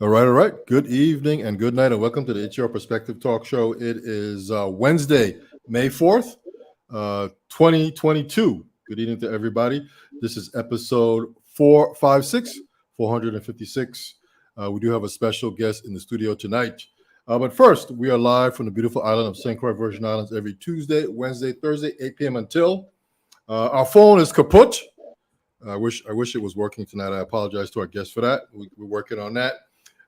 All right. Good evening and good night, and welcome to the It's Your Perspective Talk Show. It is Wednesday, May 4th, 2022. Good evening to everybody. This is episode 456. We do have a special guest in the studio tonight. But first, we are live from the beautiful island of St. Croix, Virgin Islands, every Tuesday, Wednesday, Thursday, 8 p.m. until. Our phone is kaput. I wish it was working tonight. I apologize to our guests for that. We're working on that.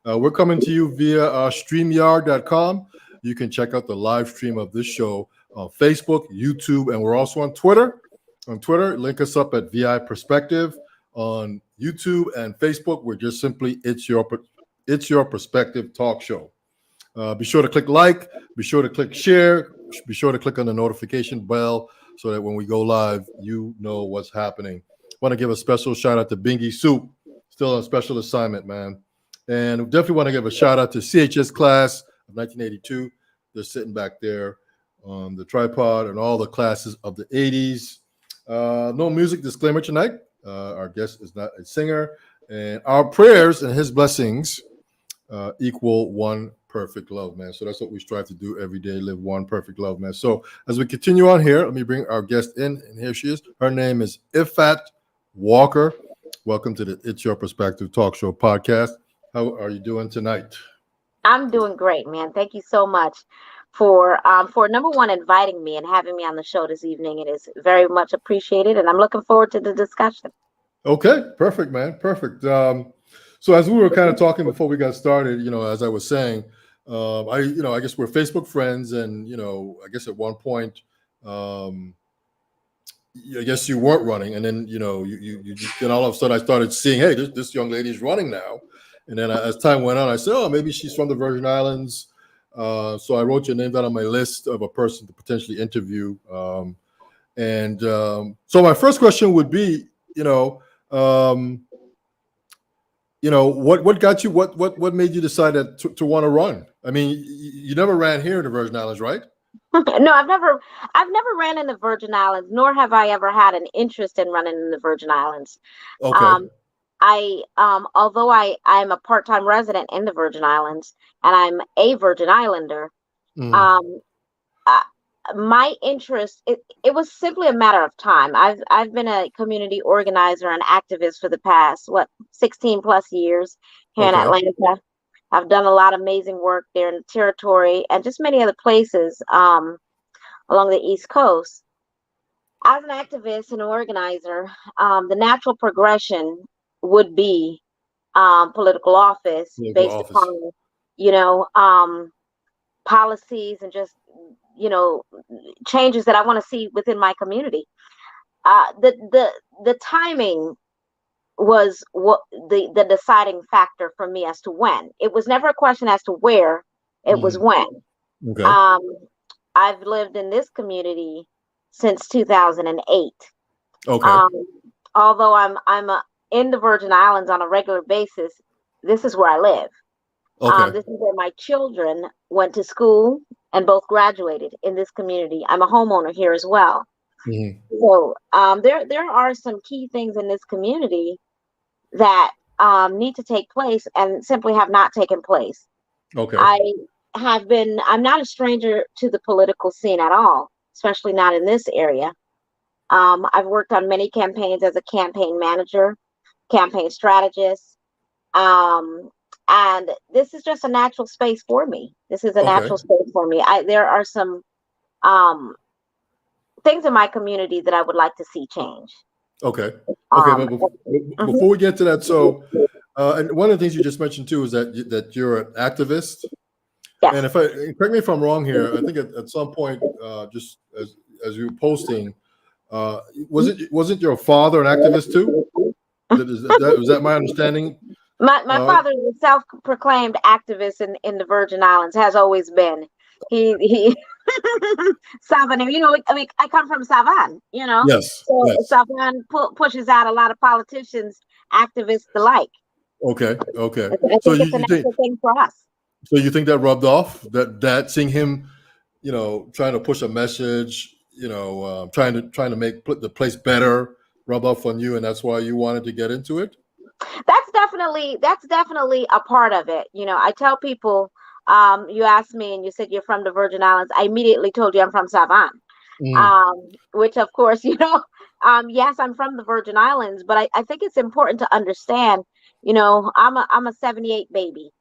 We're coming to you via StreamYard.com. You can check out the live stream of this show on Facebook, YouTube, and we're also on Twitter. On Twitter, link us up at VI Perspective. On YouTube and Facebook, we're just simply It's Your Perspective Talk Show. Be sure to click like, be sure to click share, be sure to click on the notification bell so that when we go live, you know what's happening. Want to give a special shout out to Bingy Soup, still on special assignment, man. And we definitely want to give a shout out to CHS class of 1982. They're sitting back there on the tripod and all the classes of the 80s. No music disclaimer tonight. Our guest is not a singer. And our prayers and his blessings equal one perfect love, man. So that's what we strive to do every day, live one perfect love, man. So as we continue on here, let me bring our guest in. And here she is. Her name is Iffat Walker. Welcome to the It's Your Perspective Talk Show podcast. How are you doing tonight? I'm doing great, man. Thank you so much for number one, inviting me and having me on the show this evening. It is very much appreciated, and I'm looking forward to the discussion. Okay, perfect, man. Perfect. So as we were kind of talking before we got started, as I was saying, I guess we're Facebook friends, and I guess at one point, I guess you weren't running, and then you then all of a sudden I started seeing, hey, this young lady's running now. And then as time went on, I said, oh, maybe she's from the Virgin Islands. So I wrote your name down on my list of a person to potentially interview. So my first question would be, what got you, what made you decide to want to run? I mean, you never ran here in the Virgin Islands, right? No, I've never ran in the Virgin Islands, nor have I ever had an interest in running in the Virgin Islands. Okay. Although I'm a part-time resident in the Virgin Islands and I'm a Virgin Islander, my interest, it was simply a matter of time. I've been a community organizer and activist for the past 16 plus years here in Atlanta. I've done a lot of amazing work there in the territory and just many other places along the East Coast. As an activist and organizer, the natural progression would be political office based upon policies and just changes that I want to see within my community. The timing was what the deciding factor for me as to when. It was never a question as to where, it was when. Okay. I've lived in this community since 2008. Okay. Although I'm in the Virgin Islands on a regular basis, this is where I live. Okay. This is where my children went to school and both graduated in this community. I'm a homeowner here as well. Mm-hmm. So there are some key things in this community that need to take place and simply have not taken place. Okay. I'm not a stranger to the political scene at all, especially not in this area. I've worked on many campaigns as a campaign manager, campaign strategist. And this is just a natural space for me. There are some things in my community that I would like to see change. Okay. But before we get to that, so and one of the things you just mentioned too is that you're an activist. Yes. And correct me if I'm wrong here, I think at some point, just as you were posting, wasn't your father an activist too? Was that my understanding? My father is a self-proclaimed activist in the Virgin Islands, has always been. He Savan, I come from Savan, Yes. So yes. Savan pushes out a lot of politicians, activists alike. Okay. I think it's a natural thing for us. So you think that rubbed off? That seeing him, trying to push a message, trying to make the place better, rub off on you, and that's why you wanted to get into it? That's definitely a part of it. I tell people, you asked me and you said you're from the Virgin Islands. I immediately told you I'm from Savannah. Mm, Which of course, yes, I'm from the Virgin Islands, but I think it's important to understand, I'm a 78 baby.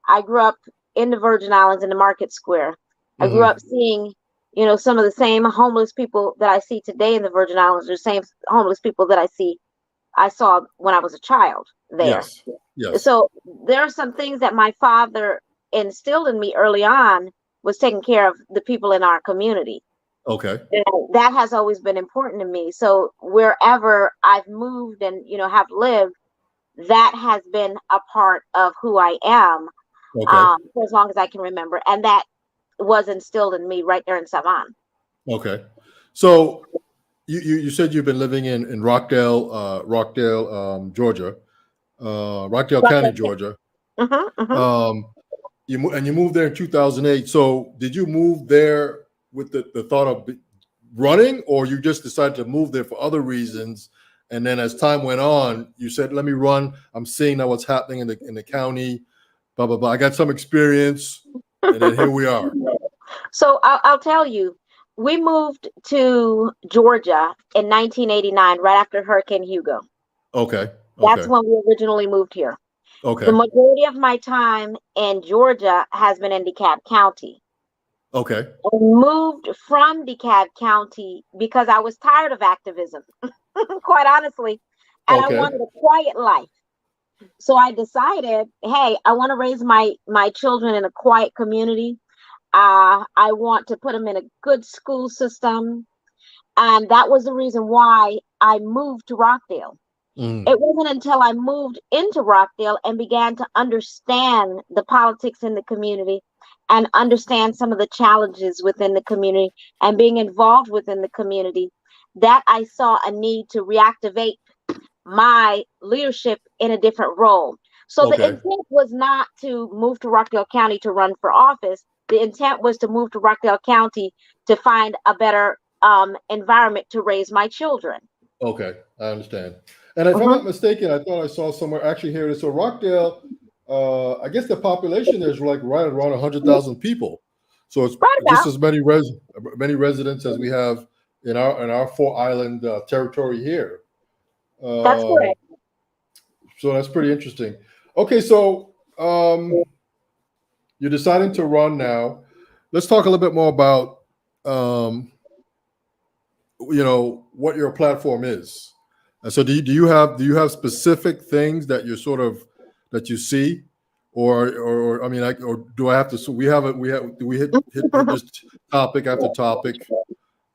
I grew up in the Virgin Islands in the Market Square. I grew hmm. up seeing, some of the same homeless people that I see today in the Virgin Islands, the same homeless people that I saw when I was a child there. Yes. Yes. So there are some things that my father instilled in me early on was taking care of the people in our community. Okay. That has always been important to me. So wherever I've moved and have lived, that has been a part of who I am, Okay. for as long as I can remember, and that was instilled in me right there in Savannah. Okay. So you said you've been living in Rockdale, Georgia, Rockdale County, Georgia. Hmm. Hmm. Um, you moved there in 2008. So did you move there with the thought of running, or you just decided to move there for other reasons? And then as time went on, you said, "Let me run. I'm seeing now what's happening in the county. Blah blah blah. I got some experience, and then here we are." So I'll tell you, we moved to Georgia in 1989, right after Hurricane Hugo. Okay. That's Okay. when we originally moved here. The Okay. majority of my time in Georgia has been in DeKalb County. Okay. I moved from DeKalb County because I was tired of activism, quite honestly, and I Okay. wanted a quiet life. So I decided, hey, I want to raise my children in a quiet community. I want to put them in a good school system, and that was the reason why I moved to Rockdale. Mm. It wasn't until I moved into Rockdale and began to understand the politics in the community and understand some of the challenges within the community and being involved within the community that I saw a need to reactivate my leadership in a different role. So the Okay. intent was not to move to Rockdale County to run for office. The intent was to move to Rockdale County to find a better environment to raise my children. Okay, I understand. And if I'm Mhm. not mistaken, I thought I saw somewhere actually here it is. So Rockdale, I guess the population there is like right around 100,000 people. So it's Right just about. as many residents as we have in our four island territory here. That's Um, correct. so that's pretty interesting. Okay, so you're deciding to run now. Let's talk a little bit more about um, what your platform is. And so do you have specific things that you're sort of that you see, or I mean, like, or do I have to? So we have do we hit this topic after topic,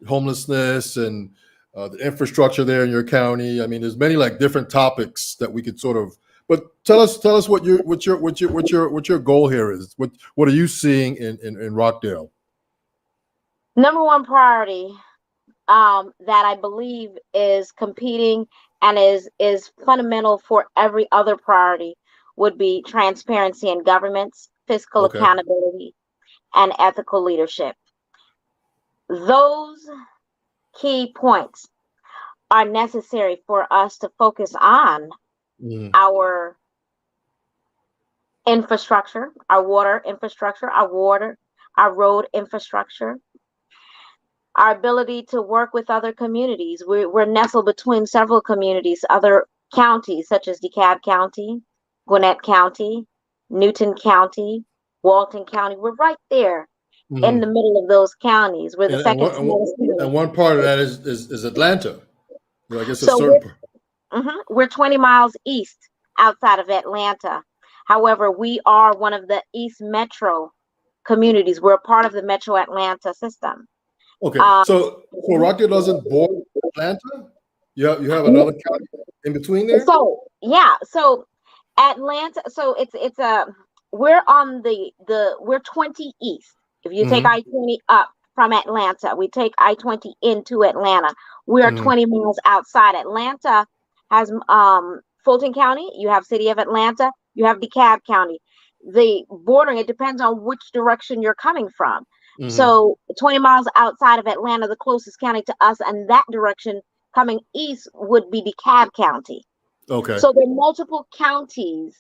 homelessness and the infrastructure there in your county. I mean, there's many like different topics that we could sort of. But tell us what your goal here is. What are you seeing in Rockdale? Number one priority that I believe is competing and is fundamental for every other priority would be transparency in governments, fiscal Okay. accountability, and ethical leadership. Those key points are necessary for us to focus on Mhm. our infrastructure, our water infrastructure, our road infrastructure, our ability to work with other communities. We're nestled between several communities, other counties such as DeKalb County, Gwinnett County, Newton County, Walton County. We're right there in the Mhm. middle of those counties. We're the And second smallest and county. one part of that is Atlanta. I guess a So certain. we're 20 miles east outside of Atlanta. However, we are one of the East Metro communities. We're a part of the Metro Atlanta system. Okay, Um, so Rockdale doesn't border Atlanta. You have another county in between there. so Atlanta, so it's a we're on we're 20 east. If you take Mm-hmm. I-20 up from Atlanta, we take I-20 into Atlanta. We are Mm-hmm. 20 miles outside. Atlanta has Fulton County, you have City of Atlanta, you have DeKalb County. The bordering, it depends on which direction you're coming from. Mm-hmm. So 20 miles outside of Atlanta, the closest county to us and that direction coming east would be DeKalb County. Okay. So there are multiple counties,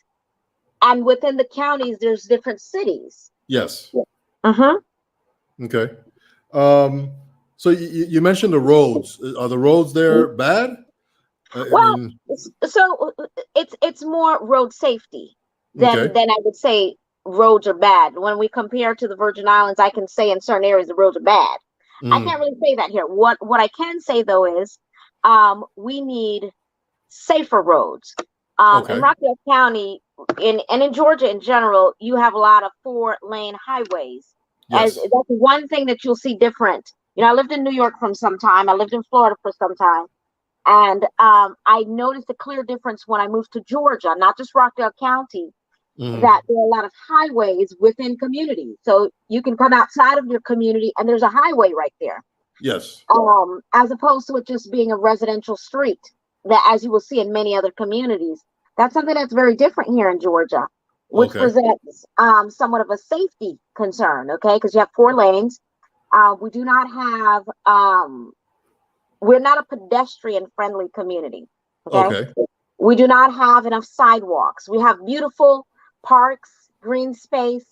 and within the counties, there's different cities. Yes. Uh-huh. Okay. So you mentioned the roads. Are the roads there bad? I Well, mean, so it's more road safety okay. than I would say roads are bad. When we compare to the Virgin Islands, I can say in certain areas the roads are bad. I Mm, can't really say that here. What I can say though is, we need safer roads. In okay. Rockdale County, in Georgia in general, you have a lot of 4-lane highways. As Yes. that's one thing that you'll see different. You know, I lived in New York for some time. I lived in Florida for some time. And I noticed a clear difference when I moved to Georgia, not just Rockdale County, Mm, that there are a lot of highways within communities. So you can come outside of your community and there's a highway right there, yes. as opposed to it just being a residential street that, as you will see in many other communities. That's something that's very different here in Georgia, which Okay. presents somewhat of a safety concern, okay? Because you have 4 lanes. We do not have we're not a pedestrian friendly community. Okay. Okay. We do not have enough sidewalks. We have beautiful parks, green space,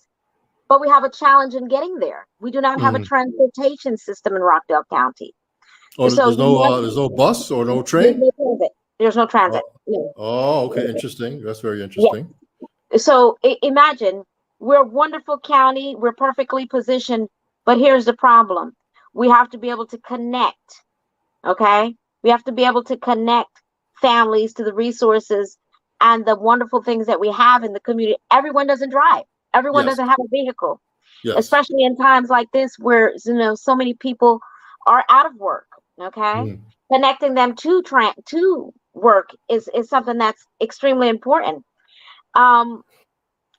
but we have a challenge in getting there. We do not have a Mm. transportation system in Rockdale County. Oh, So there's no bus or no there's train. no transit. There's no transit. Oh, oh, okay. Interesting. That's very Yeah. interesting. So imagine we're a wonderful county. We're perfectly positioned, but here's the problem. We have to be able to connect. Okay. We have to be able to connect families to the resources and the wonderful things that we have in the community. Everyone doesn't drive. Everyone Yes. doesn't have a vehicle, Yes. especially in times like this where so many people are out of work. Okay. Mm, Connecting them to work is something that's extremely important. Um,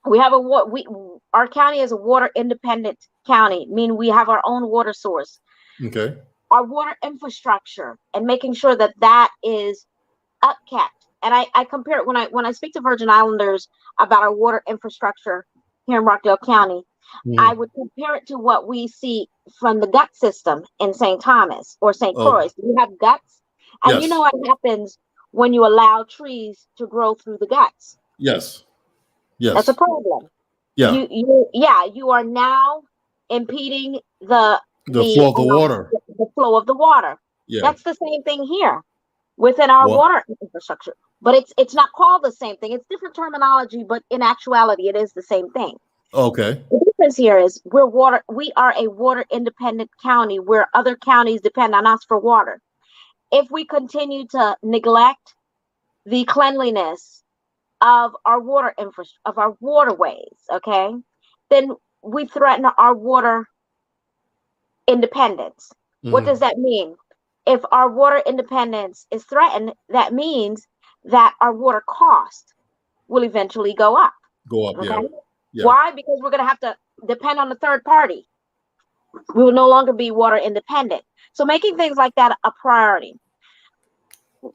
we have a we our county is a water independent county, meaning we have our own water source. okay. Our water infrastructure and making sure that that is upkept. And I compare it when I speak to Virgin Islanders about our water infrastructure here in Rockdale County, I Mm, would compare it to what we see from the gut system in St. Thomas or St. oh, Croix. You have guts, and you know yes. what happens when you allow trees to grow through the guts. Yes. That's a Yes. problem. Yeah. You are now impeding the The the flow of the um, water. the flow of the water. Yeah. That's the same thing here within our What? water infrastructure, but it's not called the same thing. It's different terminology, but in actuality, it is the same thing. Okay. The difference here is we are a water independent county where other counties depend on us for water. If we continue to neglect the cleanliness of our of our waterways, okay, then we threaten our water independence. What does Mm, that mean? If our water independence is threatened, that means that our water cost will eventually go up. go up. Yeah. Okay. Yeah. Why? Because we're going to have to depend on a third party. We will no longer be water independent. So making things like that a priority. But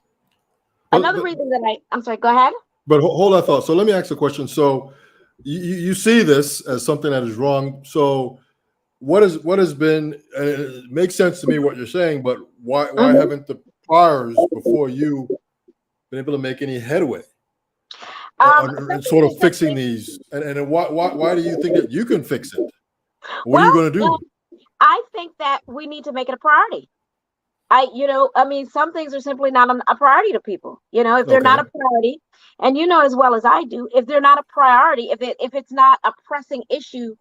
Another but reason that I'm sorry, go ahead. but hold that thought. So let me ask a question. So you see this as something that is wrong. So what has been? It makes sense to me what you're saying, but why Mhm. haven't the priors before you been able to make any headway on Something sort of fixing interesting. these? And why do you think that you can fix it? What are you Well, going to do? I think that we need to make it a priority. I mean, some things are simply not a priority to people. You know, if they're not Okay. a priority, and you know as well as I do, if they're not a priority, if it's not a pressing issue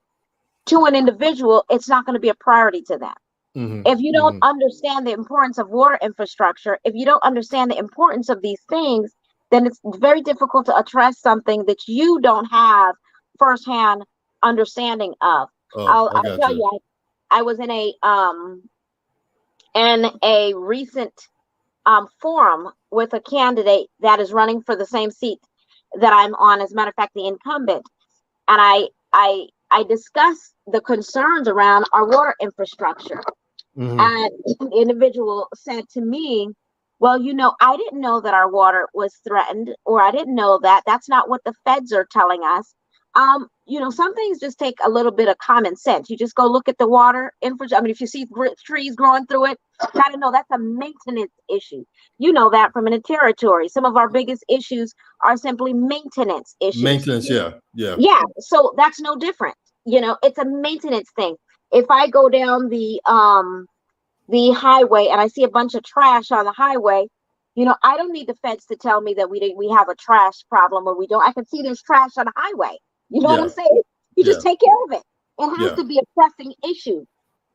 to an individual, it's not going to be a priority to them. Hmm. If you don't Hmm. understand the importance of water infrastructure, if you don't understand the importance of these things, then it's very difficult to address something that you don't have firsthand understanding of. Oh, I'll I I'll got tell you. you, I was in a recent forum with a candidate that is running for the same seat that I'm on. As a matter of fact, the incumbent, and I discussed the concerns around our water infrastructure. Hmm. And the individual said to me, "Well, I didn't know that our water was threatened, or I didn't know that. That's not what the feds are telling us. Some things just take a little bit of common sense. You just go look at the water infrastructure. I mean, if you see trees growing through it, you gotta know that's a maintenance issue. You know that from in a territory. Some of our biggest issues are simply maintenance issues. Maintenance, yeah, yeah. Yeah, so that's no different. It's a maintenance thing. If I go down the highway and I see a bunch of trash on the highway, I don't need the feds to tell me that we have a trash problem or we don't. I can see there's trash on the highway. You know what I'm Yeah, saying? You yeah, just take care of it. It has yeah. to be a pressing issue.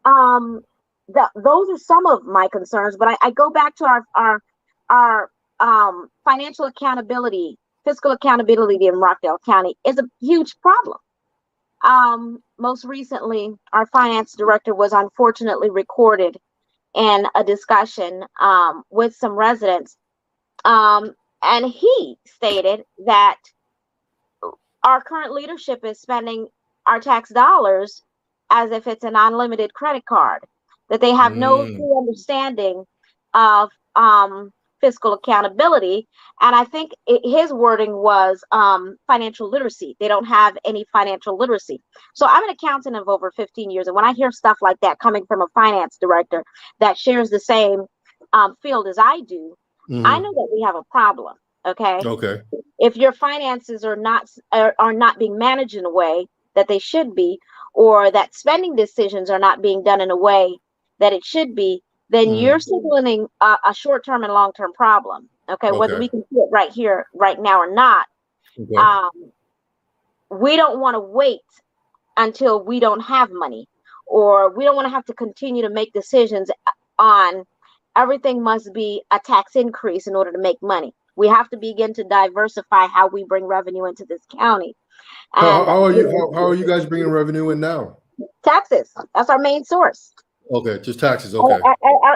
Um, those are some of my concerns, but I go back to our financial accountability, fiscal accountability in Rockdale County is a huge problem. Most recently, our finance director was unfortunately recorded in a discussion with some residents, and he stated that our current leadership is spending our tax dollars as if it's an unlimited credit card, that they have no Mm, true understanding of fiscal accountability. And I think his wording was financial literacy. They don't have any financial literacy. So I'm an accountant of over 15 years. And when I hear stuff like that coming from a finance director that shares the same field as I do, I hmm. know that we have a problem. Okay. Okay. If your finances are not being managed in a way that they should be, or that spending decisions are not being done in a way that it should be, then you're Hmm. signaling a short-term and long-term problem. Okay, whether Okay. we can see it right here, right now, or not. Okay. Um, we don't want to wait until we don't have money, or we don't want to have to continue to make decisions on everything must be a tax increase in order to make money. We have to begin to diversify how we bring revenue into this county. And How are you? How are you guys bringing revenue in now? taxes, that's our main source. Okay, just taxes. Okay.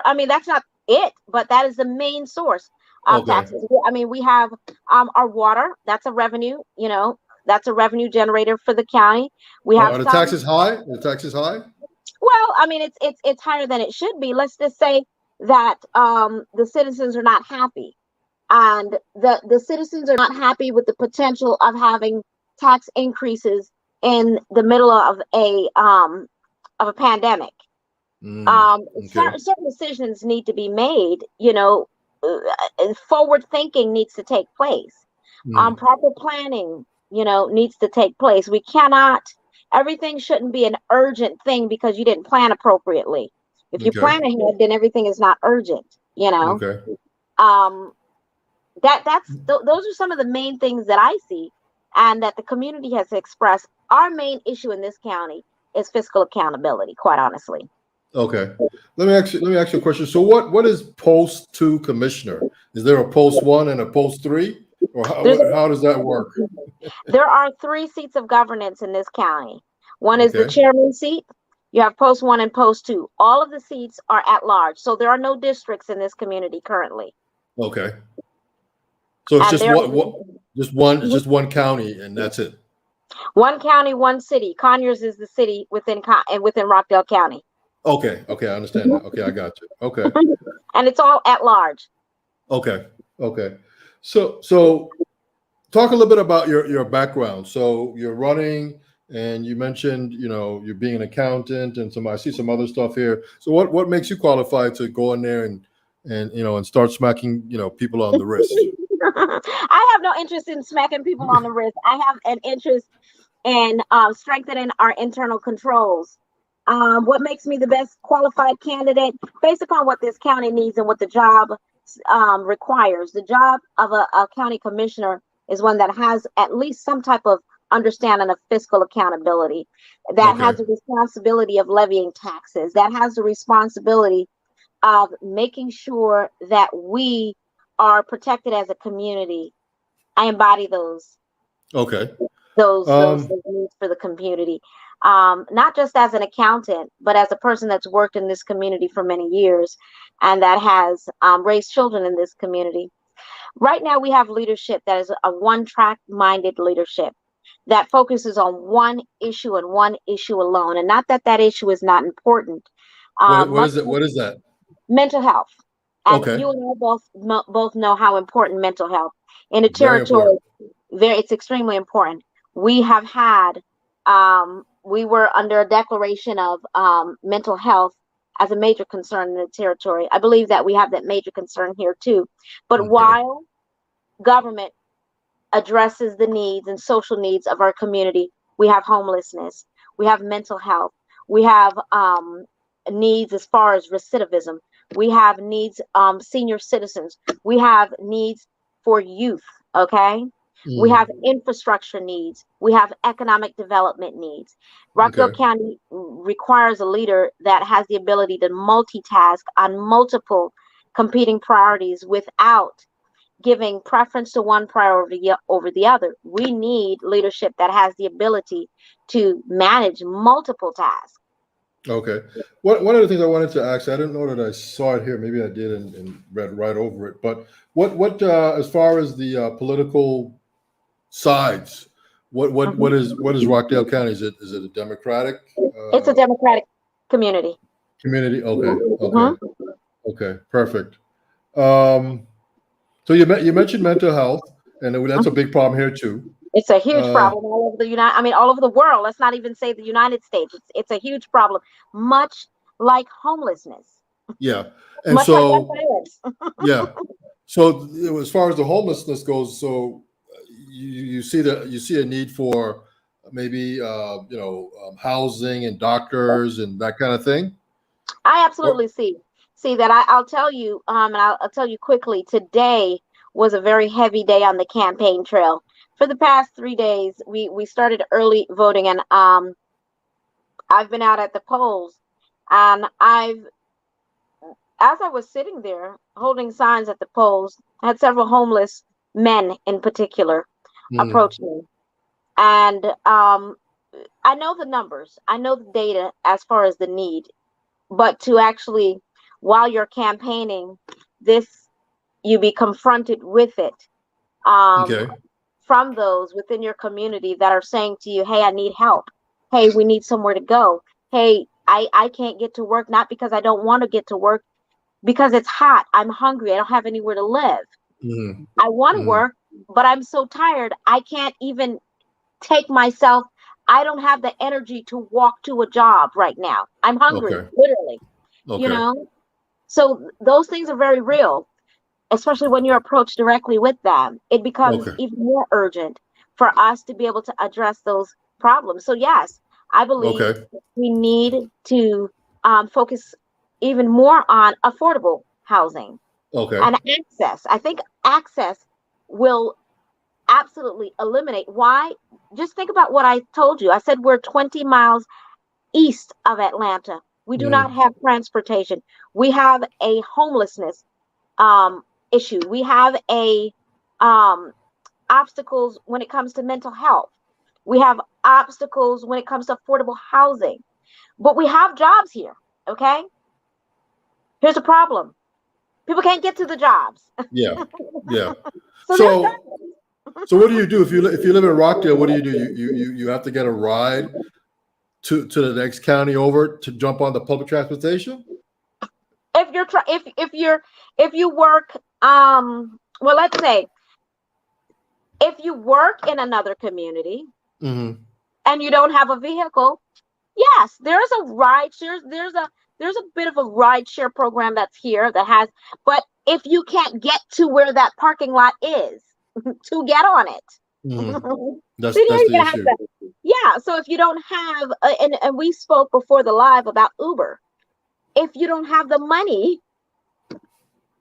I mean, that's not it, but that is the main source of Okay. taxes. I mean, we have our water, that's a revenue, that's a revenue generator for the county. We have Are the some, taxes high? Are the taxes high? well, I mean, it's higher than it should be. Let's just say that the citizens are not happy, and the citizens are not happy with the potential of having tax increases in the middle of a pandemic. Mm, okay. Certain decisions need to be made. Forward thinking needs to take place. Mm, Proper planning, needs to take place. We cannot. Everything shouldn't be an urgent thing because you didn't plan appropriately. If you okay. plan ahead, then everything is not urgent. Okay. Um, those are some of the main things that I see, and that the community has expressed. Our main issue in this county is fiscal accountability. Quite honestly. Okay. Let me ask you a question. So what is post two commissioner? Is there a post one and a post three? Or There's how does that work? There are 3 seats of governance in this county. One is the Okay. chairman seat. You have post 1 and post 2. All of the seats are at large. So there are no districts in this community currently. Okay. So it's And just there just one county and that's it. one county, one city. Conyers is the city within Rockdale County. Okay. Okay. I understand that. Okay. I got you. Okay. And it's all at large. Okay. Okay. So talk a little bit about your background. So you're running and you mentioned, you're being an accountant and I see some other stuff here. So what makes you qualified to go in there and start smacking, people on the wrist? I have no interest in smacking people on the wrist. I have an interest in strengthening our internal controls. What makes me the best qualified candidate based upon what this county needs and what the job requires. The job of a county commissioner is one that has at least some type of understanding of fiscal accountability, that has Okay. the responsibility of levying taxes, that has the responsibility of making sure that we are protected as a community. I embody Okay. those Um, needs for the community, not just as an accountant, but as a person that's worked in this community for many years and that has raised children in this community. Right now, we have leadership that is a one-track minded leadership that focuses on one issue and one issue alone. And not that that issue is not important. what Much is it? What is that? mental health. And Okay. you and I both know how important mental health in a Very territory. important. It's extremely important. We have had, we were under a declaration of mental health as a major concern in the territory. I believe that we have that major concern here too. But Okay. while government addresses the needs and social needs of our community, we have homelessness, we have mental health, we have needs as far as recidivism, we have needs, senior citizens, we have needs for youth, okay? We have infrastructure needs, we have economic development needs. Rockdale Okay. County requires a leader that has the ability to multitask on multiple competing priorities without giving preference to one priority over the other. We need leadership that has the ability to manage multiple tasks. Okay. One of the things I wanted to ask, I didn't know that I saw it here. Maybe I did and read right over it. But as far as the political sides, what is Rockdale County? Is it a Democratic It's a democratic community. community? Okay. Mhm. Okay. Perfect. Um, so you mentioned mental health, and that's a big problem here too. It's a huge Uh, problem all over the all over the world. Let's not even say the United States. It's a huge problem, much like homelessness, yeah. And much like gun so violence. yeah. So as far as the homelessness goes, so you see a need for maybe housing and doctors and that kind of thing. I Or, absolutely see that. I'll tell you, and I'll tell you quickly. Today was a very heavy day on the campaign trail. For the past 3 days, we started early voting, and I've been out at the polls, and as I was sitting there holding signs at the polls, I had several homeless men in particular mm, approach me, and I know the numbers, I know the data as far as the need, but to actually, while you're campaigning, this you be confronted with it, um, okay. from those within your community that are saying to you, hey, I need help, hey, we need somewhere to go, hey, I can't get to work, not because I don't want to get to work, because it's hot, I'm hungry, I don't have anywhere to live, Mm, I want to mm, work, but I'm so tired I can't even take myself, I don't have the energy to walk to a job right now, I'm hungry, okay. literally, you Okay. know. So those things are very real, especially when you're approached directly with them. It becomes Okay. even more urgent for us to be able to address those problems. So yes, I believe Okay. we need to focus even more on affordable housing Okay. and access. I think access will absolutely eliminate. Why? Just think about what I told you. I said we're 20 miles east of Atlanta. We do not Mm, have transportation. We have a homelessness um, issue. We have a um, obstacles when it comes to mental health. We have obstacles when it comes to affordable housing. But we have jobs here. Okay. Here's the problem: people can't get to the jobs. yeah. Yeah. So there's So that. so what do you do if you live in Rockdale? What do? You have to get a ride to the next county over to jump on the public transportation? If you're if you work, well, let's say if you work in another community Hmm. and you don't have a vehicle, yes, there's a ride share. There's a bit of a ride share program that's here that has, but if you can't get to where that parking lot is to get on it, Hmm. then That's you're the gonna have issue. to. Yeah. So if you don't have, and we spoke before the live about Uber. If you don't have the money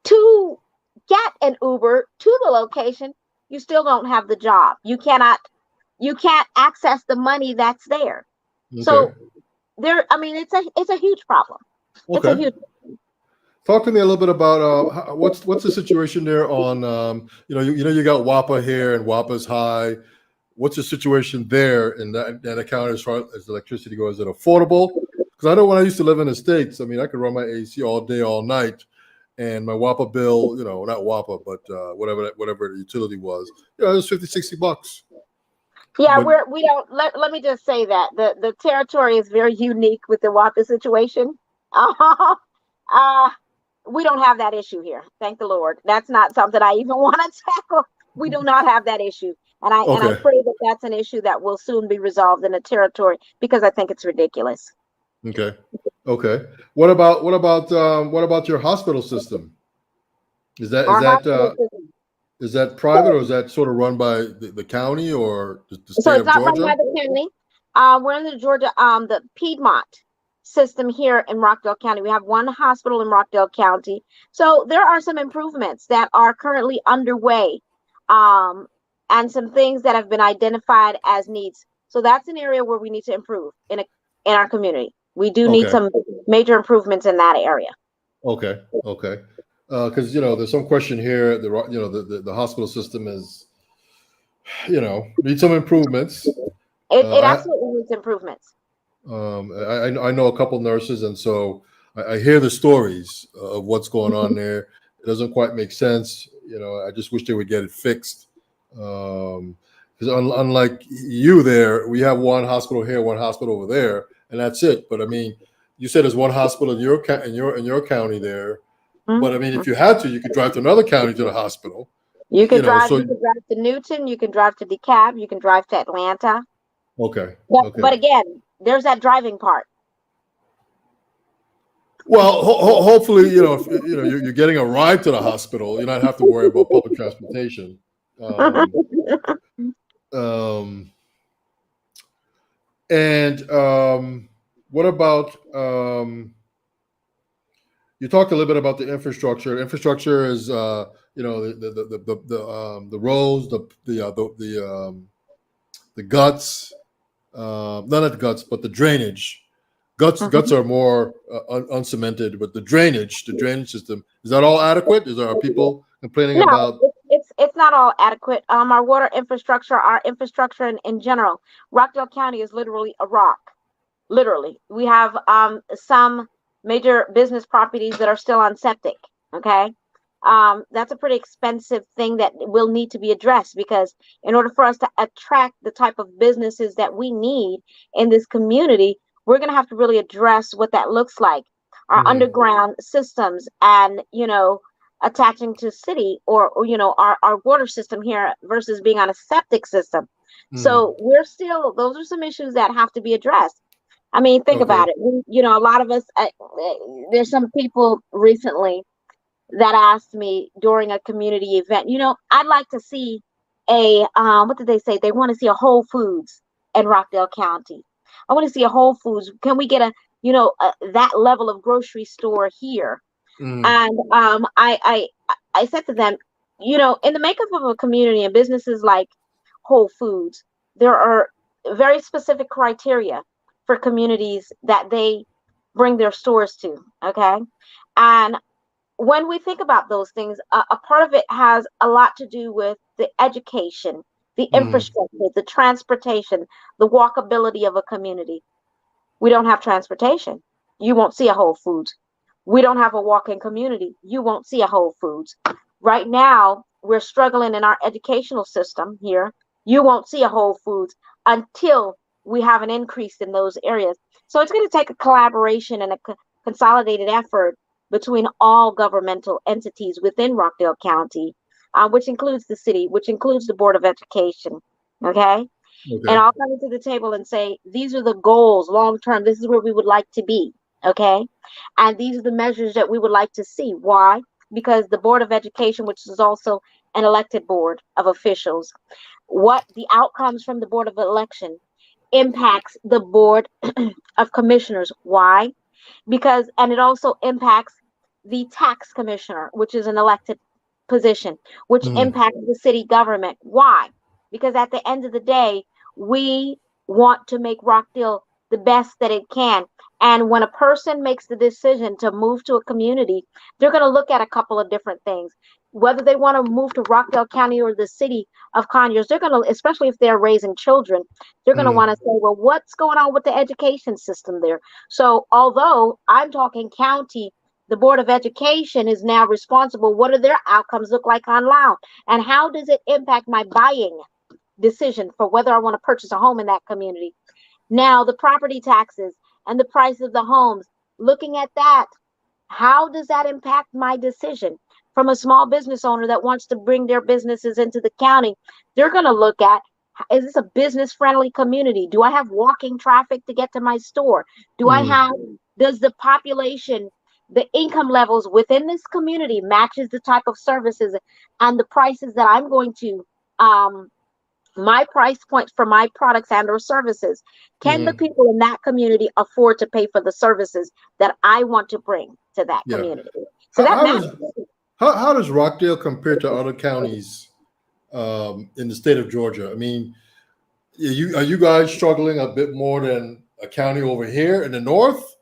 to get an Uber to the location, you still don't have the job. You can't access the money that's there. Okay. So there, it's a huge problem. It's a Okay. huge. Talk to me a little bit about what's the situation there on you got WAPA here and WAPA's high. What's the situation there in that account as far as electricity goes? Is it affordable? Because I know when I used to live in the States, I mean, I could run my AC all day, all night, and my WAPA bill, not WAPA, but whatever the utility was, it was 50, $60. Yeah, But we don't let me just say that the territory is very unique with the WAPA situation. Uh, we don't have that issue here. Thank the Lord. That's not something I even want to tackle. We do not have that issue. And I Okay. pray that that's an issue that will soon be resolved in the territory, because I think it's ridiculous. Okay. Okay. What about your hospital system? Is that is Our that hospital uh, system. is that private, or is that sort of run by the county or the So state it's of not run Georgia? by the county. We're in the Georgia, the Piedmont system here in Rockdale County. We have one hospital in Rockdale County. So there are some improvements that are currently underway, and some things that have been identified as needs. So that's an area where we need to improve in our community. We do need Okay. some major improvements in that area. Okay. Okay. Because there's some question here. The hospital system is needs some improvements. It I absolutely needs improvements. I know a couple nurses, and so I hear the stories of what's going on there. It doesn't quite make sense. I just wish they would get it fixed. Because unlike you, there we have one hospital here, one hospital over there, and that's it. But I mean, you said there's one hospital in your county there. But I mean, Mhm. if you had to, you could drive to another county to the hospital. You could drive. So You could drive to Newton. You can drive to DeKalb. You can drive to Atlanta. okay, But okay. again, there's that driving part. Well, hopefully, if, you're getting a ride to the hospital, you don't have to worry about public transportation. Um, um, and what about you talked a little bit about the infrastructure. Infrastructure is the roads, the guts, not the guts, but the drainage. Guts Mhm. are more uncemented, but the drainage system, is that all adequate? Are people complaining No, about? it's not all adequate. Our water infrastructure, our infrastructure in general, Rockdale County is literally a rock. Literally, we have some major business properties that are still on septic. Okay, that's a pretty expensive thing that will need to be addressed, because in order for us to attract the type of businesses that we need in this community, we're going to have to really address what that looks like. Our Mm, underground systems, and attaching to city, or our water system here versus being on a septic system. mm, So those are some issues that have to be addressed. I mean, think okay. about it. A lot of us, there's some people recently that asked me during a community event, I'd like to see what did they say? They want to see a Whole Foods in Rockdale County. I want to see a Whole Foods. Can we get that level of grocery store here? Mm, And I said to them, in the makeup of a community and businesses like Whole Foods, there are very specific criteria for communities that they bring their stores to. Okay. And when we think about those things, a part of it has a lot to do with the education, the mm, infrastructure, the transportation, the walkability of a community. We don't have transportation. You won't see a Whole Foods. We don't have a walk-in community. You won't see a Whole Foods. Right now, we're struggling in our educational system here. You won't see a Whole Foods until we have an increase in those areas. So it's going to take a collaboration and a consolidated effort between all governmental entities within Rockdale County, which includes the city, which includes the Board of Education. Okay. And okay. I'll come to the table and say, these are the goals long term. This is where we would like to be. Okay. And these are the measures that we would like to see. Why? Because the Board of Education, which is also an elected board of officials, what the outcomes from the Board of Election impacts the Board of Commissioners. Why? Because, and it also impacts the tax commissioner, which is an elected position, which Mm, impacts the city government. Why? Because at the end of the day, we want to make Rockdale the best that it can. And when a person makes the decision to move to a community, they're going to look at a couple of different things. Whether they want to move to Rockdale County or the city of Conyers, they're going to, especially if they're raising children, they're going to want mm, to say, well, what's going on with the education system there? So, although I'm talking county, the Board of Education is now responsible. What do their outcomes look like online? And how does it impact my buying decision for whether I want to purchase a home in that community? Now, the property taxes and the price of the homes, looking at that, how does that impact my decision? from a small business owner that wants to bring their businesses into the county, they're going to look at, is this a business friendly community? Do I have walking traffic to get to my store? Does the population, the income levels within this community matches the type of services and the prices that I'm going to, my price points for my products and or services? Can the people in that community afford to pay for the services that I want to bring to that community? So that matters. How does Rockdale compare to other counties in the state of Georgia? I mean, are you guys struggling a bit more than a county over here in the north?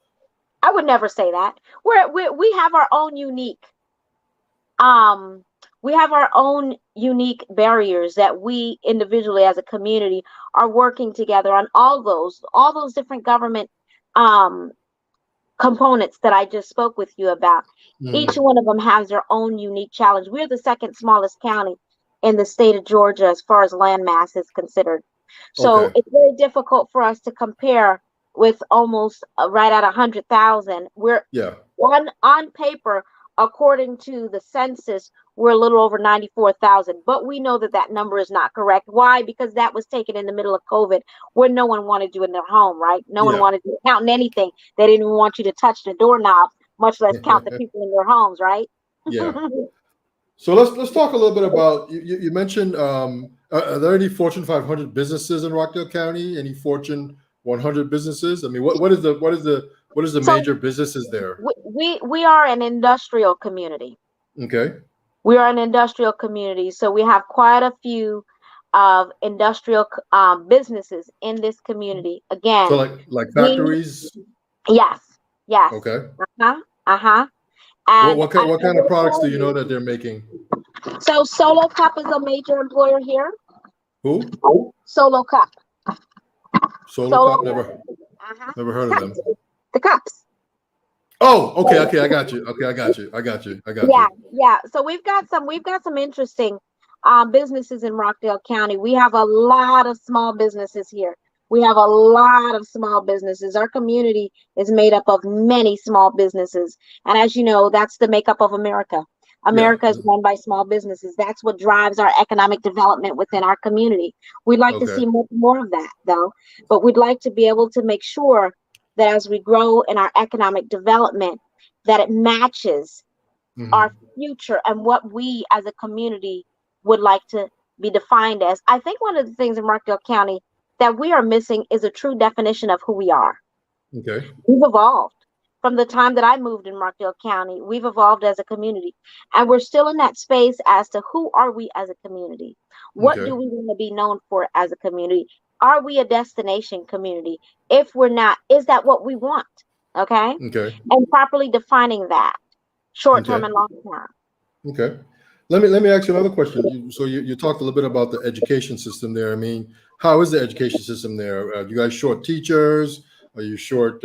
I would never say that. We have our own unique barriers that we individually as a community are working together on, all those different government components that I just spoke with you about. Each one of them has their own unique challenge. We're the second smallest county in the state of Georgia as far as land mass is considered. So it's very difficult for us to compare with almost right at 100,000. We're on paper, according to the census, we're a little over 94,000, but we know that number is not correct. Why? Because that was taken in the middle of COVID, where no one wanted you in their home, right? No one wanted you counting anything. They didn't even want you to touch the doorknob, much less count the people in their homes, right? So let's talk a little bit about, you mentioned, are there any Fortune 500 businesses in Rockdale County? Any Fortune 100 businesses? I mean, what is the major businesses there? We are an industrial community. Okay. We are an industrial community, so we have quite a few of industrial businesses in this community. Again, so like factories. Yes. Okay. And what kind of products do you know that they're making? So Solo Cup is a major employer here. Who? Solo Cup. Solo Cup. Never heard of them. The cups. Oh, okay. I got you. I got you. Yeah. So we've got some interesting businesses in Rockdale County. We have a lot of small businesses here. Our community is made up of many small businesses. And as you know, that's the makeup of America. America is run by small businesses. That's what drives our economic development within our community. We'd like to see more of that, though. But we'd like to be able to make sure that as we grow in our economic development, that it matches our future and what we as a community would like to be defined as. I think one of the things in Rockdale County that we are missing is a true definition of who we are. Okay. We've evolved. From the time that I moved in Rockdale County, we've evolved as a community. And we're still in that space as to who are we as a community? What do we want to be known for as a community? Are we a destination community? If we're not, is that what we want? Okay. And properly defining that short term and long term. Okay. Let me ask you another question. You talked a little bit about the education system there. I mean, how is the education system there? You guys short teachers? Are you short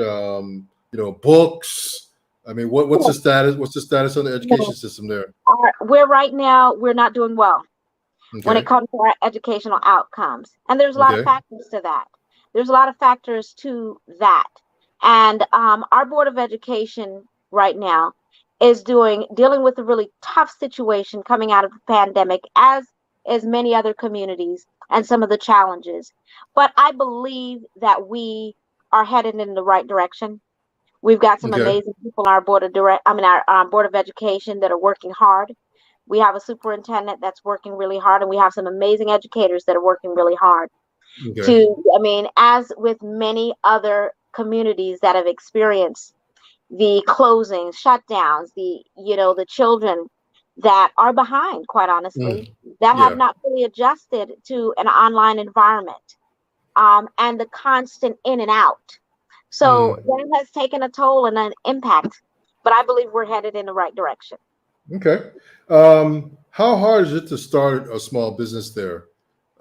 books? I mean, what's the status? What's the status on the education system there? We're not doing well when it comes to our educational outcomes. And there's a lot of factors to that. And our Board of Education right now is dealing with a really tough situation coming out of the pandemic, as many other communities, and some of the challenges. But I believe that we are headed in the right direction. We've got some amazing people on our Board of Education that are working hard. We have a superintendent that's working really hard, and we have some amazing educators that are working really hard. As with many other communities that have experienced the closings, shutdowns, the children that are behind, quite honestly, that have not fully adjusted to an online environment, and the constant in and out. So that has taken a toll and an impact, but I believe we're headed in the right direction. Okay. How hard is it to start a small business there?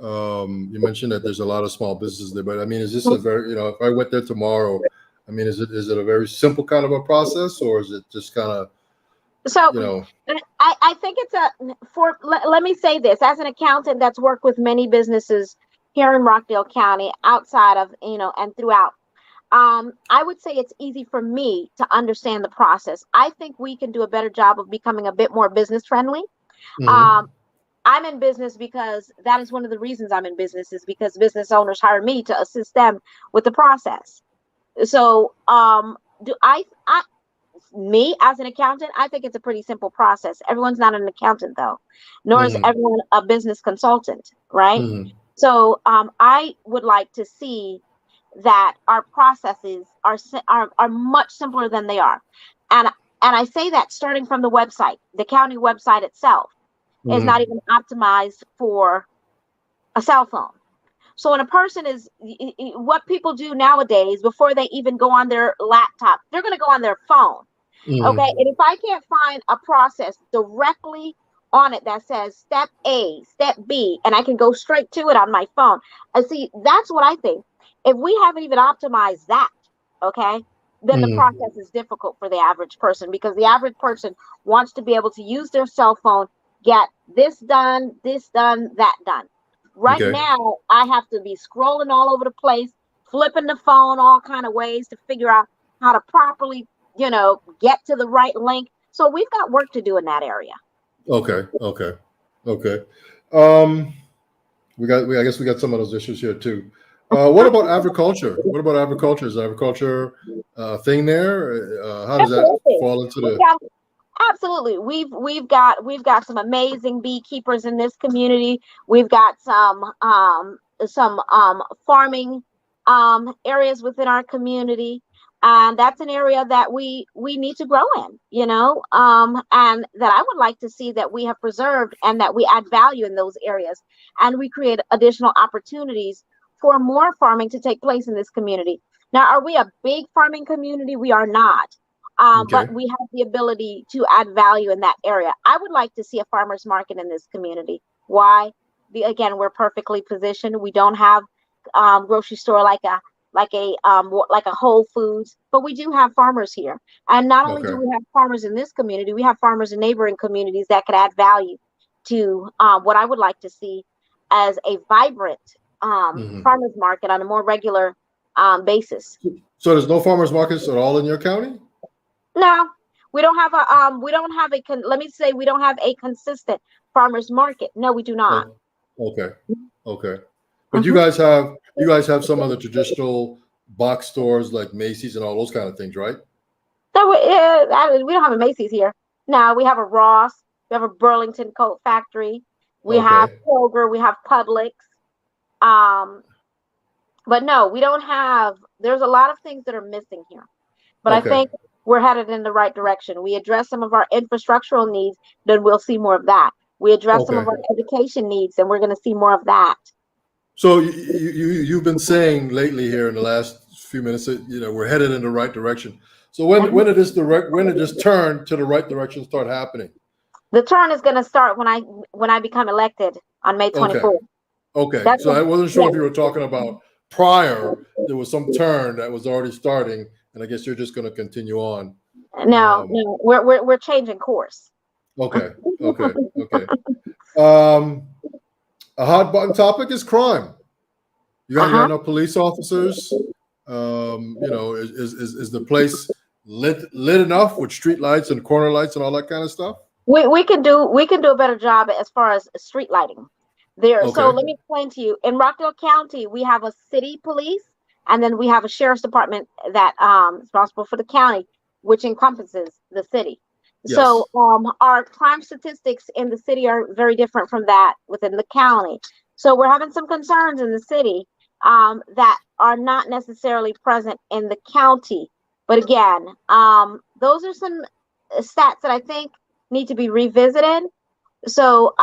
You mentioned that there's a lot of small businesses there, but I mean, is this a very, if I went there tomorrow, I mean, is it a very simple kind of a process, or is it just kind of, I think it's let me say this, as an accountant that's worked with many businesses here in Rockdale County, outside of, and throughout, I would say it's easy for me to understand the process. I think we can do a better job of becoming a bit more business friendly. Mm-hmm. Um, I'm in business because that is one of the reasons I'm in business, is because business owners hire me to assist them with the process. So, do I me as an accountant, I think it's a pretty simple process. Everyone's not an accountant though, nor is Mm-hmm. everyone a business consultant, right? Mm-hmm. So, I would like to see that our processes are much simpler than they are, and I say that starting from the website. The county website itself is not Mm-hmm. even optimized for a cell phone. So when a person is, what people do nowadays, before they even go on their laptop, they're going to go on their phone. Okay. Mm-hmm. And if I can't find a process directly on it that says step A, step B, and I can go straight to it on my phone, I see, that's what I think. If we haven't even optimized that, okay, then the Mm-hmm. process is difficult for the average person, because the average person wants to be able to use their cell phone, get this done, that done. Right Okay. now, I have to be scrolling all over the place, flipping the phone all kind of ways to figure out how to properly, get to the right link. So we've got work to do in that area. Okay. Okay. Okay. Um, I guess we got some of those issues here too. What about agriculture? What about agriculture? Is agriculture a thing there? How does that Absolutely. fall into We've the? got, absolutely. We've got some amazing beekeepers in this community. We've got some farming areas within our community. And that's an area that we need to grow in, and that I would like to see that we have preserved, and that we add value in those areas, and we create additional opportunities for more farming to take place in this community. Now, are we a big farming community? We are not. But Okay. we have the ability to add value in that area. I would like to see a farmers market in this community. Why? Again, we're perfectly positioned. We don't have grocery store like a Whole Foods, but we do have farmers here. And not only do Okay. we have farmers in this community, we have farmers in neighboring communities that could add value to what I would like to see as a vibrant Hmm. farmers market on a more regular basis. So there's no farmers markets at all in your county? No, we don't have let me say, we don't have a consistent farmers market. No, we do not. Oh, okay. Okay. But Mhm. you guys have some of the traditional box stores like Macy's and all those kind of things, right? We don't have a Macy's here. No, we have a Ross, we have a Burlington Coat Factory, we have Okay. Kroger, we have Publix. Um, but no, we don't have. There's a lot of things that are missing here. But I Okay. think we're headed in the right direction. We address some of our infrastructural needs, then we'll see more of that. We address some of Okay. our education needs, and we're going to see more of that. So you've been saying lately here in the last few minutes that we're headed in the right direction. So when did this turn to the right direction start happening? The turn is going to start when I become elected on May Okay. 24th. Okay. That's So I when, wasn't sure yeah. if you were talking about prior. There was some turn that was already starting, and I guess you're just going to continue on. No, Um, no, we're changing course. okay. Okay. Okay. Um, a hot button topic is crime. You got Uh-huh. enough police officers? Is the place lit enough with street lights and corner lights and all that kind of stuff? We can do a better job as far as street lighting there. So Okay. let me explain to you. In Rockdale County, we have a city police, and then we have a sheriff's department that is responsible for the county, which encompasses the city. So Yes. our crime statistics in the city are very different from that within the county. So we're having some concerns in the city that are not necessarily present in the county. But again, those are some stats that I think need to be revisited. So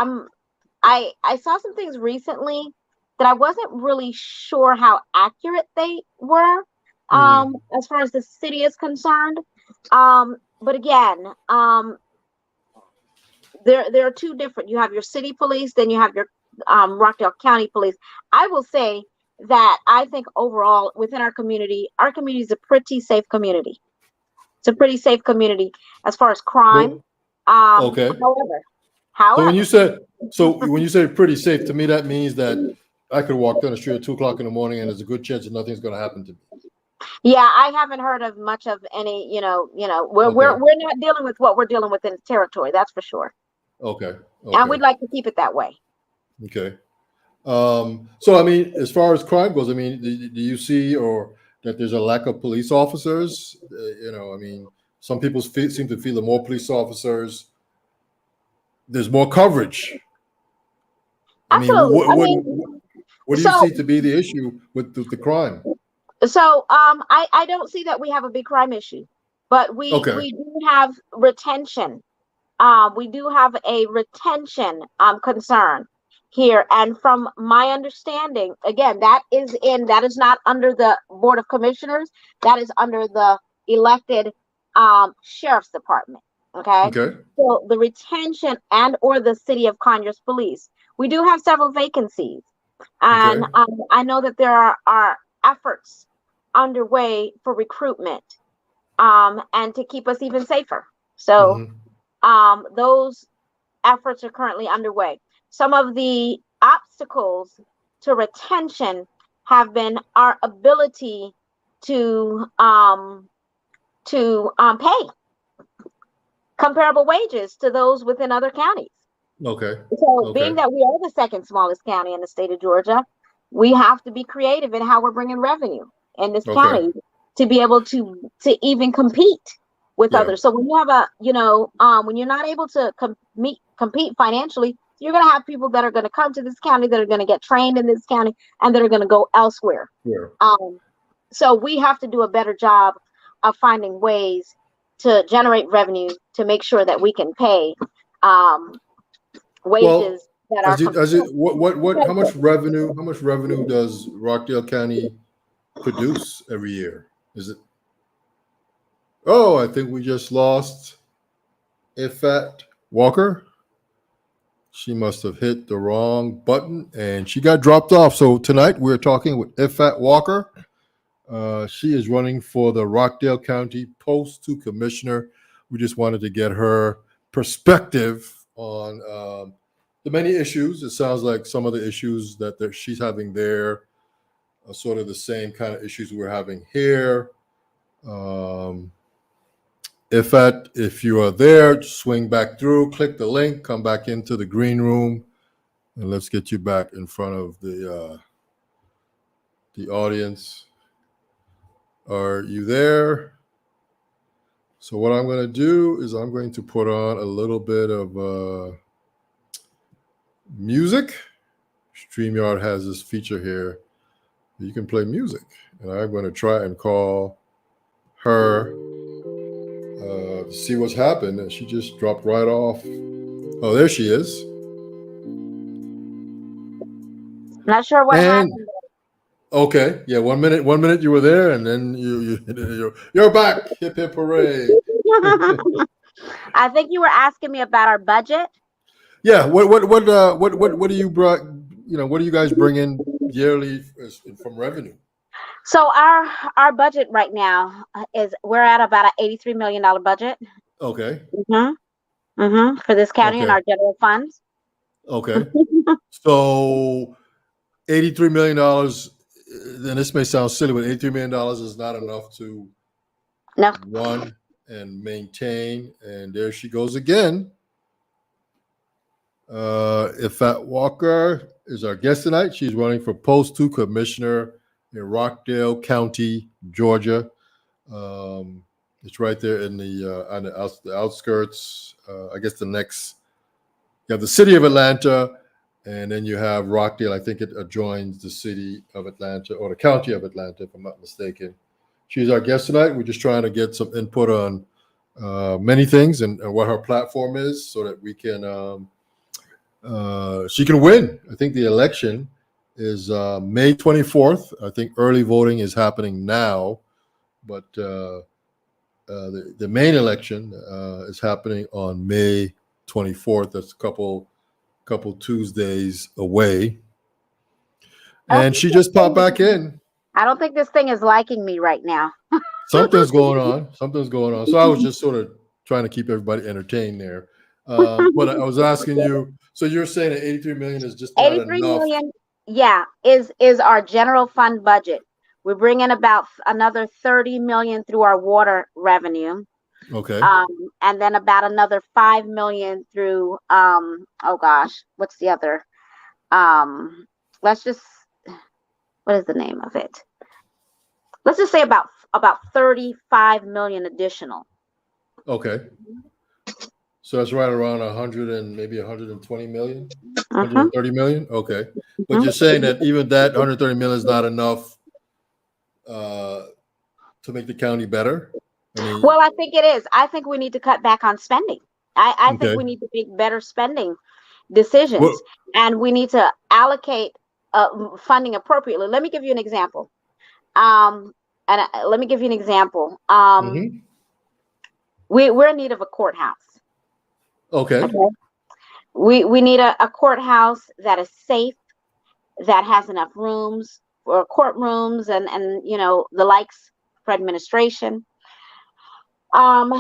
I saw some things recently that I wasn't really sure how accurate they were, Hmm. as far as the city is concerned. But again, there are two different. You have your city police, then you have your Rockdale County police. I will say that I think overall within our community is a pretty safe community. It's a pretty safe community as far as crime. Well, okay. However, So when however, you said when you say pretty safe, to me that means that I could walk down the street at 2 o'clock in the morning and there's a good chance that nothing's going to happen to me. Yeah, I haven't heard of much of any, we're Okay. we're not dealing with what we're dealing with in the territory, that's for sure. Okay. And Okay. we'd like to keep it that way. Okay. So I mean, as far as crime goes, I mean, do you see or that there's a lack of police officers? I mean, some people seem to feel the more police officers, there's more coverage. I mean, Absolutely. I mean, what do you so see to be the issue with the crime? I don't see that we have a big crime issue, but Okay. we do have retention. We do have a retention concern here, and from my understanding, again, that is not under the Board of Commissioners. That is under the elected sheriff's department. Okay, Okay. so the retention and or the City of Conyers Police, we do have several vacancies, and Okay. I know that there are efforts underway for recruitment and to keep us even safer. So Hmm. those efforts are currently underway. Some of the obstacles to retention have been our ability to pay comparable wages to those within other counties. Okay. So, being Okay. that we are the second smallest county in the state of Georgia, we have to be creative in how we're bringing revenue in this Okay. county to be able to even compete with Yeah. others. So when you have when you're not able to compete financially, you're going to have people that are going to come to this county that are going to get trained in this county and that are going to go elsewhere. Yeah. So we have to do a better job of finding ways to generate revenue to make sure that we can pay um, Well, wages that are what competitive. how much revenue does Rockdale County produce every year? Is it? Oh, I think we just lost Iffat Walker. She must have hit the wrong button and she got dropped off. So tonight we're talking with Iffat Walker. She is running for the Rockdale County Post 2 Commissioner. We just wanted to get her perspective on the many issues. It sounds like some of the issues that she's having there are sort of the same kind of issues we're having here. If you are there, swing back through, click the link, come back into the green room, and let's get you back in front of the audience. Are you there? So what I'm going to do is I'm going to put on a little bit of music. StreamYard has this feature here. You can play music. And I'm going to try and call her to see what's happened. And she just dropped right off. Oh, there she is. Not sure what And happened. okay, yeah, 1 minute you were there, and then you're back. Hip hip hooray! I think you were asking me about our budget. Yeah, what do you brought? What do you guys bring in yearly from revenue? So our budget right now is we're at about an $83 million budget. Okay, For this county and okay, our general funds. okay. So $83 million. And this may sound silly, but $83 million is not enough to No. run and maintain. And there she goes again. Iffat Walker is our guest tonight. She's running for Post 2 Commissioner in Rockdale County, Georgia. It's right there in on the outskirts. I guess you have the city of Atlanta, and then you have Rockdale. I think it adjoins the city of Atlanta or the county of Atlanta, if I'm not mistaken. She's our guest tonight. We're just trying to get some input on many things and what her platform is so that we can she can win. I think the election is May 24th. I think early voting is happening now, but the main election is happening on May 24th. That's a couple Tuesdays away. And she just popped back in. I don't think this thing is liking me right now. Something's going on. So I was just sort of trying to keep everybody entertained there. But I was asking you, so you're saying that $83 million is just not 83 enough? million, yeah, is our general fund budget. We bring in about another 30 million through our water revenue. Okay. And then about another 5 million through oh gosh, what's the other? Let's just, what is the name of it? Let's just say about 35 million additional. Okay. So that's right around 100 and maybe 120 million, Mhm. 130 million. Okay. But you're saying that even that 130 million is not enough to make the county better? I mean, Well, I think it is. I think we need to cut back on spending. I think okay. we need to make better spending decisions, Well, and we need to allocate funding appropriately. Let me give you an example. Let me give you an example. mhm. We're in need of a courthouse. Okay. Okay. We need a courthouse that is safe, that has enough rooms for courtrooms and the likes for administration. Um,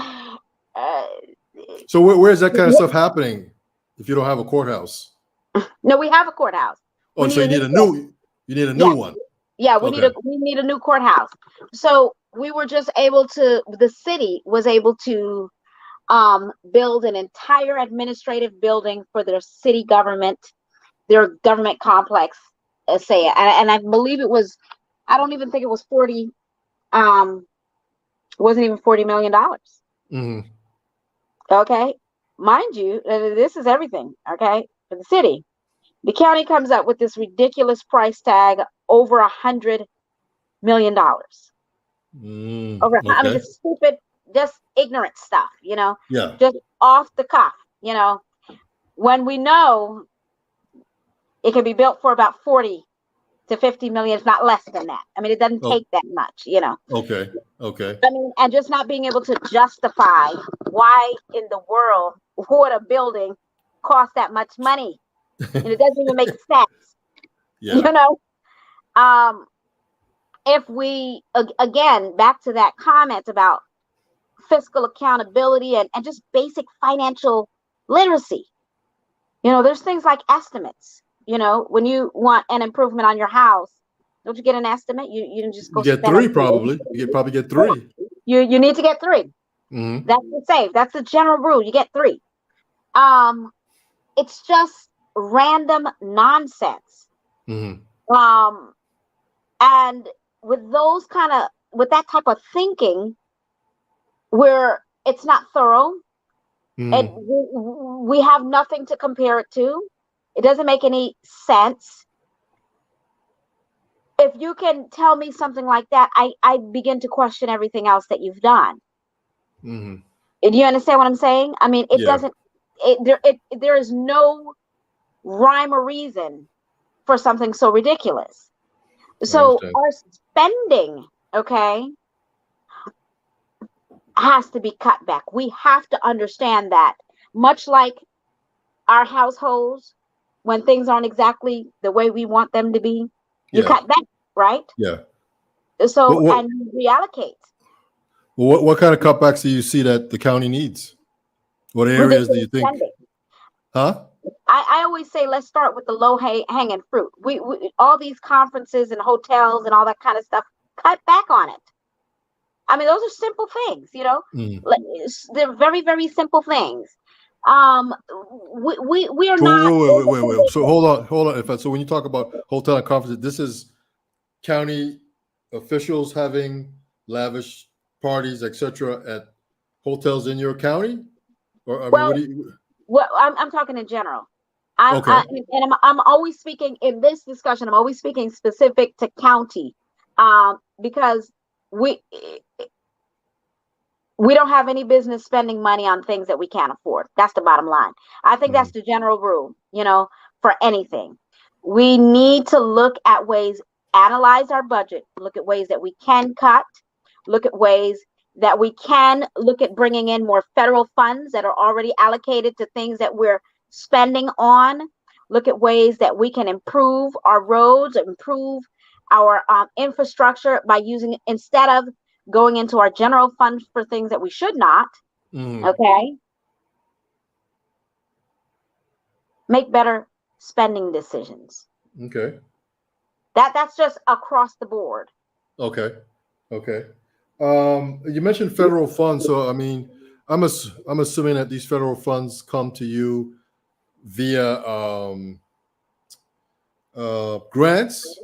uh, So where's that kind of stuff happening if you don't have a courthouse? no, we have a courthouse. We Oh, so need a new court. you need a new Yeah, one. yeah, Okay. we need a new courthouse. So we were just able to. The city was able to build an entire administrative building for their city government, their government complex, say it. And I believe it was. I don't even think it was 40. Wasn't even $40 million. Mm-hmm. Okay, mind you, this is everything. Okay, for the city. The county comes up with this ridiculous price tag over $100 million. I mean, Okay. just stupid, just ignorant stuff, Yeah. just off the cuff, when we know it can be built for about 40 to 50 million, if not less than that. I mean, it doesn't Oh, take that much, okay. Okay. I mean, and just not being able to justify why in the world would a building cost that much money? And it doesn't even make sense, you Yeah. know? Um, if we, again, back to that comment about fiscal accountability and just basic financial literacy, there's things like estimates. When you want an improvement on your house, don't you get an estimate? You don't just You go get spend three it. probably. You probably get three. You need to get three. Mm-hmm. That's the safe. That's the general rule. You get three. It's just random nonsense. Mm-hmm. And with that type of thinking, where it's not thorough, and Mm-hmm. we have nothing to compare it to. It doesn't make any sense. If you can tell me something like that, I begin to question everything else that you've done. Mm-hmm. Do you understand what I'm saying? I mean, it Yeah. doesn't. There is no rhyme or reason for something so ridiculous. I So understand. our spending, okay, has to be cut back. We have to understand that, much like our households, when things aren't exactly the way we want them to be, you Yeah. cut back, right? Yeah. So, What and you reallocate. what kind of cutbacks do you see that the county needs? What areas do you Ridiculous think? spending. Huh? I always say, let's start with the low hanging fruit. We all these conferences and hotels and all that kind of stuff, cut back on it. I mean, those are simple things, Mm. They're very, very simple things. Um, we are So not in the wait. So position. hold on. If I, so when you talk about hotel and conferences, this is county officials having lavish parties, etc., at hotels in your county, or I mean, what Well, do you? well, I'm talking in general. Okay. I'm always speaking in this discussion. I'm always speaking specific to county, because we we don't have any business spending money on things that we can't afford. That's the bottom line. I think that's Mm. the general rule, for anything. We need to look at ways, analyze our budget, look at ways that we can cut, look at ways that we can look at bringing in more federal funds that are already allocated to things that we're spending on, look at ways that we can improve our roads, improve our infrastructure by using, instead of going into our general fund for things that we should not. Mm. Okay, make better spending decisions. Okay. That's just across the board. Okay. Okay. You mentioned federal funds, so I mean, I'm assuming that these federal funds come to you via grants.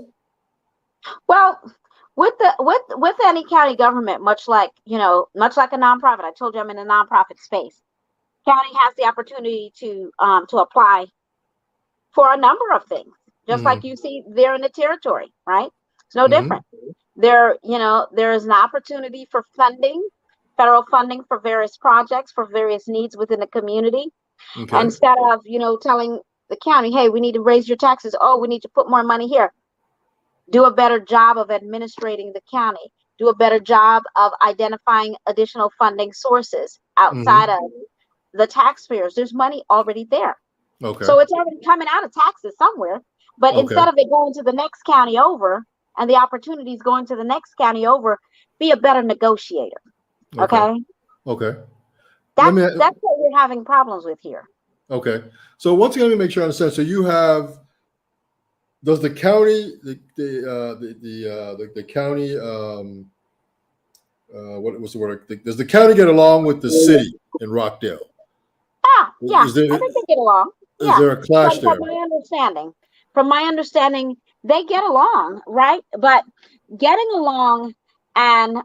Well, with any county government, much like a nonprofit, I told you I'm in a nonprofit space. County has the opportunity to apply for a number of things, just like Mm-hmm. you see there in the territory, right? It's no Mm-hmm. different. There is an opportunity for funding, federal funding for various projects, for various needs within the community. Okay. Instead of, telling the county, hey, we need to raise your taxes. Oh, we need to put more money here. Do a better job of administrating the county. Do a better job of identifying additional funding sources outside Mm-hmm. of the taxpayers. There's money already there. Okay. So it's already coming out of taxes somewhere. But Okay. instead of it going to the next county over and the opportunities going to the next county over, be a better negotiator. Okay. Okay. Okay. Let me. That's what we're having problems with here. Okay. So once again, let me make sure I understand. So you have, does the county the county what was the word? Does the county get along with the city in Rockdale? Yeah, Is there I think they get along. is Yeah. there a clash From there? my understanding, they get along, right? But getting along and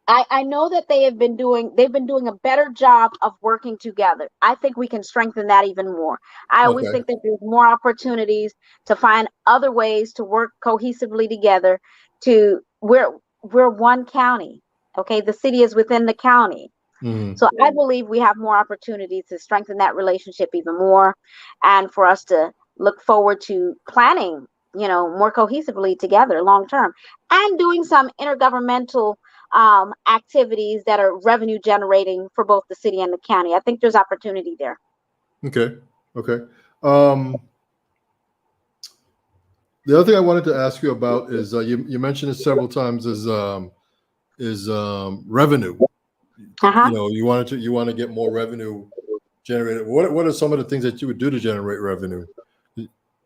I know that they've been doing a better job of working together. I think we can strengthen that even more. I always Okay. think that there's more opportunities to find other ways to work cohesively together. To we're one county. Okay, the city is within the county. Mm-hmm. So I believe we have more opportunities to strengthen that relationship even more, and for us to look forward to planning, more cohesively together long term, and doing some intergovernmental activities that are revenue generating for both the city and the county. I think there's opportunity there. Okay. Okay. Um, the other thing I wanted to ask you about is you mentioned it several times is revenue. Uh-huh. You want to get more revenue generated. What are some of the things that you would do to generate revenue?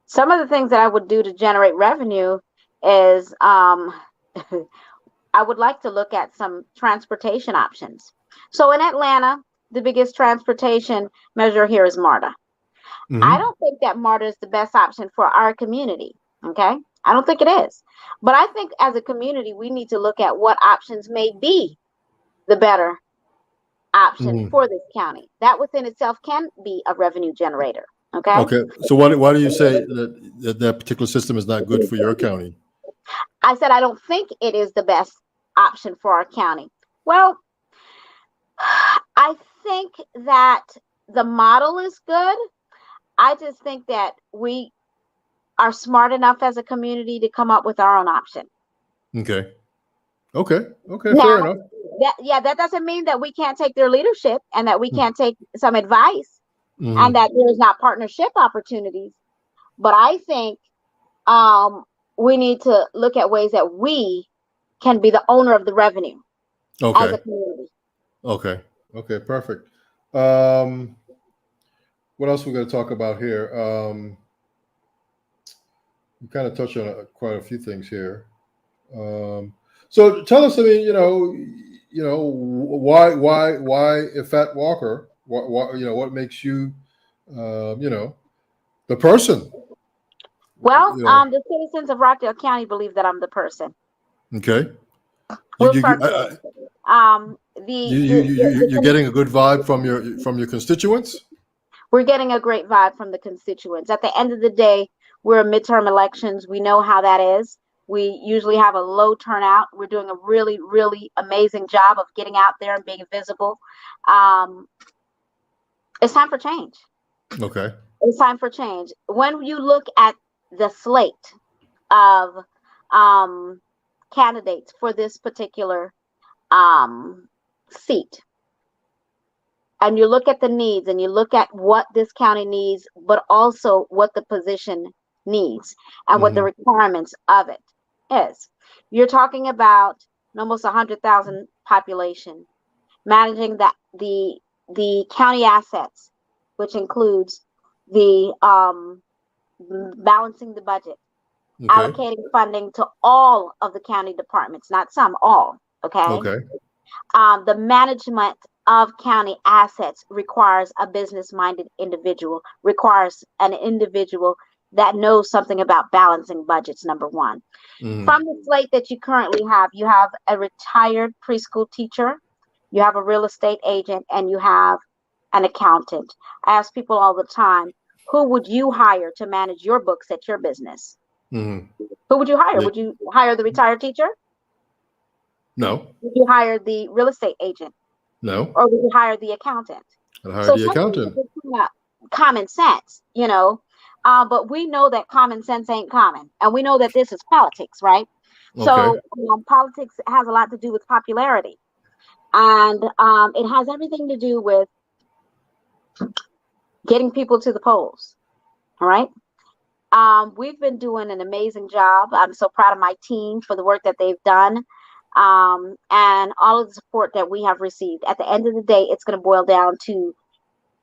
Some of the things that I would do to generate revenue is I would like to look at some transportation options. So in Atlanta, the biggest transportation measure here is MARTA. I Mm-hmm. don't think that MARTA is the best option for our community. Okay. I don't think it is. But I think as a community, we need to look at what options may be the better option Mm-hmm. for this county. That within itself can be a revenue generator. Okay. Okay. So why do you say that particular system is not good for your county? I said, I don't think it is the best option for our county. Well, I think that the model is good. I just think that we are smart enough as a community to come up with our own option. Okay. Okay. Okay. Fair Now, enough. that doesn't mean that we can't take their leadership and that we can't take some advice and Mm-hmm. that there's not partnership opportunities. But I think um, we need to look at ways that we can be the owner of the revenue as a Okay. community. Okay. Okay. Perfect. Um, what else we're going to talk about here? We kind of touched on quite a few things here. So tell us, I mean, why Iffat Walker? What makes you, the person? Well, You know, the citizens of Rockdale County believe that I'm the person. okay. You We're you you, firm-headed. you're getting a good vibe from your constituents. We're getting a great vibe from the constituents. At the end of the day, we're midterm elections. We know how that is. We usually have a low turnout. We're doing a really, really amazing job of getting out there and being visible. Um, it's time for change. Okay. It's time for change. When you look at the slate of um, candidates for this particular seat, and you look at the needs and you look at what this county needs, but also what the position needs and what the Hmm. requirements of it is. You're talking about almost 100,000 population, managing the county assets, which includes the balancing the budget, Okay. allocating funding to all of the county departments, not some, all. Okay. Okay. The management of county assets requires a business-minded individual, requires an individual that knows something about balancing budgets, number one. Mm-hmm. From the slate that you have a retired preschool teacher, you have a real estate agent, and you have an accountant. I ask people all the time, who would you hire to manage your books at your business? Mm-hmm. Who would you hire? Yeah. Would you hire the retired teacher? No. Would you hire the real estate agent? No. Or would you hire the accountant? I'd hire So the sometimes accountant. it's kind of common sense, but we know that common sense ain't common. And we know that this is politics, right? Okay. So politics has a lot to do with popularity. And it has everything to do with getting people to the polls. All right. We've been doing an amazing job. I'm so proud of my team for the work that they've done, and all of the support that we have received. At the end of the day, it's going to boil down to,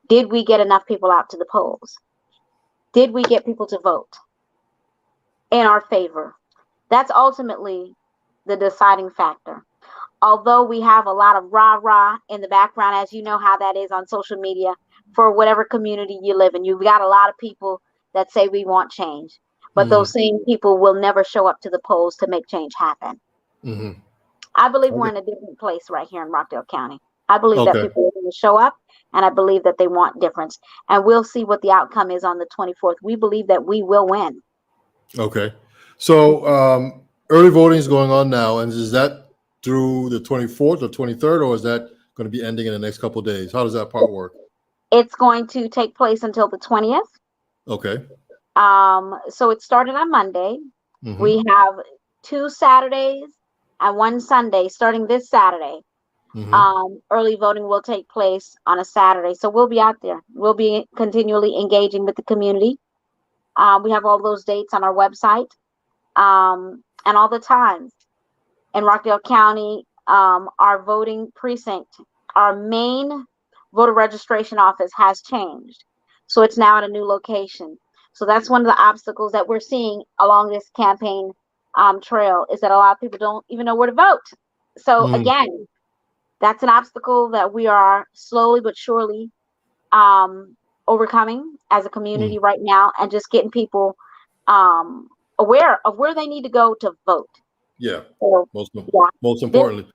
did we get enough people out to the polls? Did we get people to vote in our favor? That's ultimately the deciding factor. Although we have a lot of rah-rah in the background, as you know how that is on social media, for whatever community you live in, you've got a lot of people that say we want change, but those Mm-hmm. same people will never show up to the polls to make change happen. Mm-hmm. I believe we're Okay. in a different place right here in Rockdale County. I believe that Okay. people are going to show up, and I believe that they want difference. And we'll see what the outcome is on the 24th. We believe that we will win. Okay. So early voting is going on now, and is that through the 24th or 23rd, or is that going to be ending in the next couple of days? How does that part work? It's going to take place until the 20th. Okay. So it started on Monday. Mm-hmm. We have 2 Saturdays and 1 Sunday starting this Saturday. Mm-hmm. Early voting will take place on a Saturday. So we'll be out there. We'll be continually engaging with the community. We have all those dates on our website, and all the times. In Rockdale County, our voting precinct, our main voter registration office has changed. So it's now at a new location. So that's one of the obstacles that we're seeing along this campaign trail, is that a lot of people don't even know where to vote. So Mm-hmm. again, that's an obstacle that we are slowly but surely um, overcoming as a Mm-hmm. community right now, and just getting people um, aware of where they need to go to vote. Yeah. So Most yeah, most this importantly,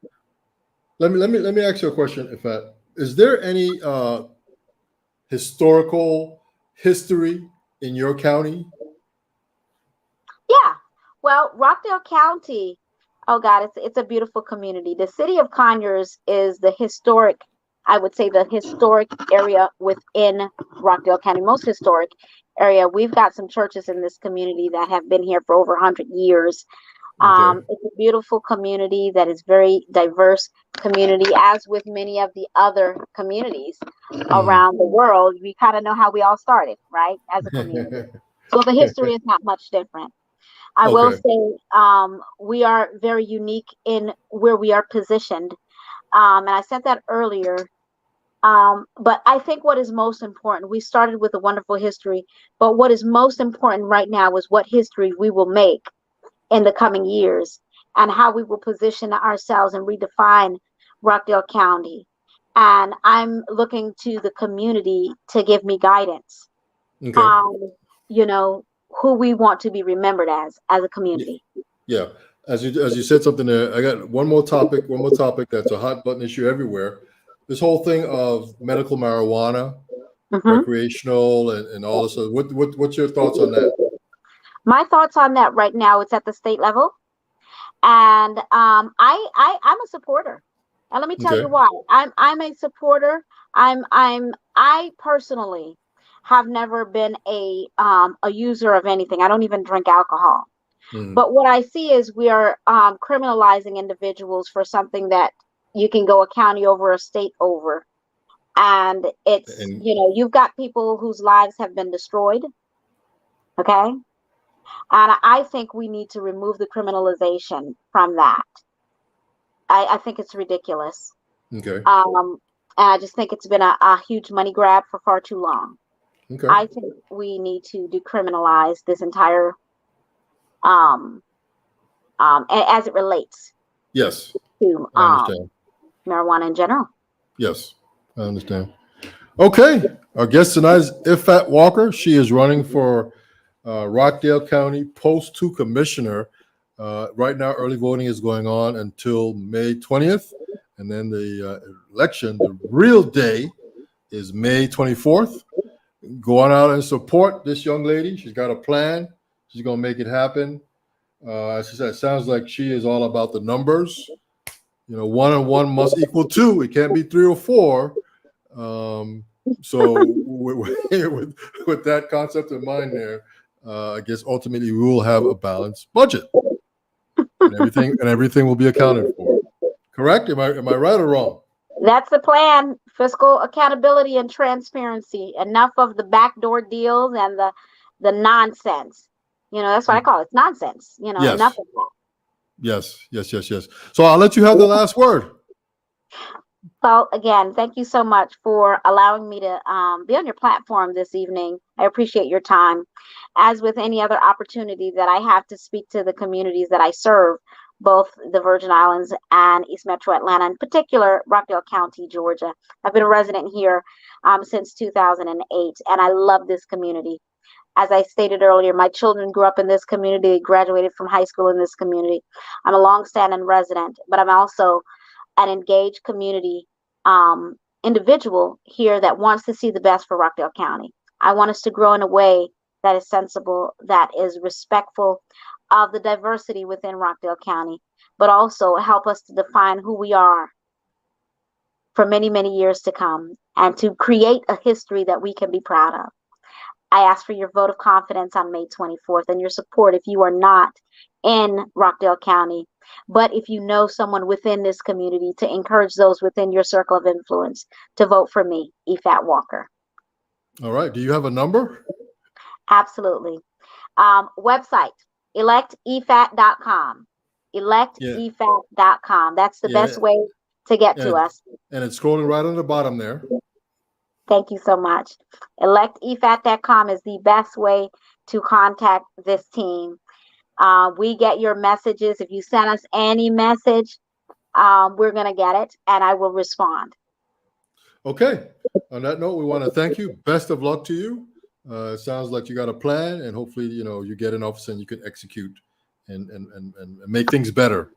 let me ask you a question. If is there any historical history in your county? yeah. Well, Rockdale County, oh God, it's a beautiful community. The city of Conyers is the historic, I would say, the historic area within Rockdale County, most historic area. We've got some churches in this community that have been here for over 100 years. Okay. It's a beautiful community that is very diverse community, as with many of the other communities Mm-hmm. around the world. We kind of know how we all started, right, as a community. So the history is not much different. I will Okay. say we are very unique in where we are positioned. And I said that earlier. But I think what is most important, we started with a wonderful history, but what is most important right now is what history we will make in the coming years, and how we will position ourselves and redefine Rockdale County. And I'm looking to the community to give me guidance Okay. on, you know, who we want to be remembered as a Yeah. community. Yeah. As you said something there, I got one more topic that's a hot button issue everywhere. This whole thing of medical marijuana, Hmm. recreational, and all this. What's your thoughts on that? My thoughts on that right now, it's at the state level. And I'm a supporter. And let me tell Okay. you why. I'm a supporter. I personally have never been a user of anything. I don't even drink alcohol. Mm. But what I see is we are criminalizing individuals for something that you can go a county over, a state over. And it's, And you've got people whose lives have been destroyed. Okay. And I think we need to remove the criminalization from that. I think it's ridiculous. okay. And I just think it's been a huge money grab for far too long. Okay. I think we need to decriminalize this entire as it relates Yes, to I understand. marijuana in general. Yes, I understand. Okay, our guest tonight is Iffat Walker. She is running for Rockdale County Post 2 Commissioner. Right now, early voting is going on until May 20th. And then the election, the real day, is May 24th. Go on out and support this young lady. She's got a plan. She's going to make it happen. As she said, it sounds like she is all about the numbers. 1 and 1 must equal 2. It can't be 3 or 4. So with that concept in mind there, I guess ultimately we will have a balanced budget, and everything will be accounted for. Correct? Am I right or wrong? That's the plan. Fiscal accountability and transparency. Enough of the backdoor deals and the nonsense. That's what I call it. It's nonsense. Yes. Enough of that. Yes. So I'll let you have the last word. Well, again, thank you so much for allowing me to be on your platform this evening. I appreciate your time. As with any other opportunity that I have to speak to the communities that I serve, both the Virgin Islands and East Metro Atlanta, in particular, Rockdale County, Georgia. I've been a resident here since 2008, and I love this community. As I stated earlier, my children grew up in this community, graduated from high school in this community. I'm a longstanding resident, but I'm also an engaged community individual here that wants to see the best for Rockdale County. I want us to grow in a way that is sensible, that is respectful of the diversity within Rockdale County, but also help us to define who we are for many, many years to come, and to create a history that we can be proud of. I ask for your vote of confidence on May 24th and your support if you are not in Rockdale County, but if you know someone within this community, to encourage those within your circle of influence to vote for me, Iffat Walker. All right. Do you have a number? Absolutely. Website, electeffat.com. Electeffat.com. That's the best way to get to us. And it's scrolling right on the bottom there. Thank you so much. Electeffat.com is the best way to contact this team. We get your messages. If you send us any message, we're going to get it and I will respond. Okay. On that note, we want to thank you. Best of luck to you. It sounds like you got a plan, and hopefully, you get in office and you can execute and make things better.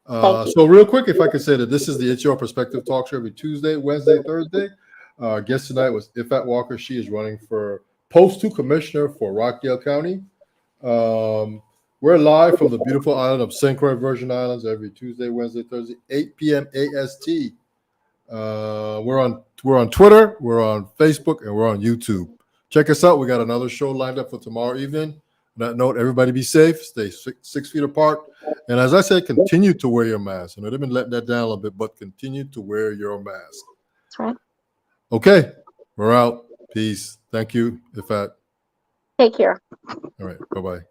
So real quick, if I could say that this is the It's Your Perspective talk show every Tuesday, Wednesday, Thursday. Our guest tonight was Iffat Walker. She is running for Post 2 Commissioner for Rockdale County. We're live from the beautiful island of St. Croix, Virgin Islands, every Tuesday, Wednesday, Thursday, 8 p.m. AST. We're on Twitter, we're on Facebook, and we're on YouTube. Check us out. We got another show lined up for tomorrow evening. On that note, everybody be safe, stay 6 feet apart, and as I said, continue to wear your mask. They've been letting that down a little bit, but continue to wear your mask. That's right. Okay, we're out. Peace. Thank you, Iffat. Take care. All right. Bye-bye.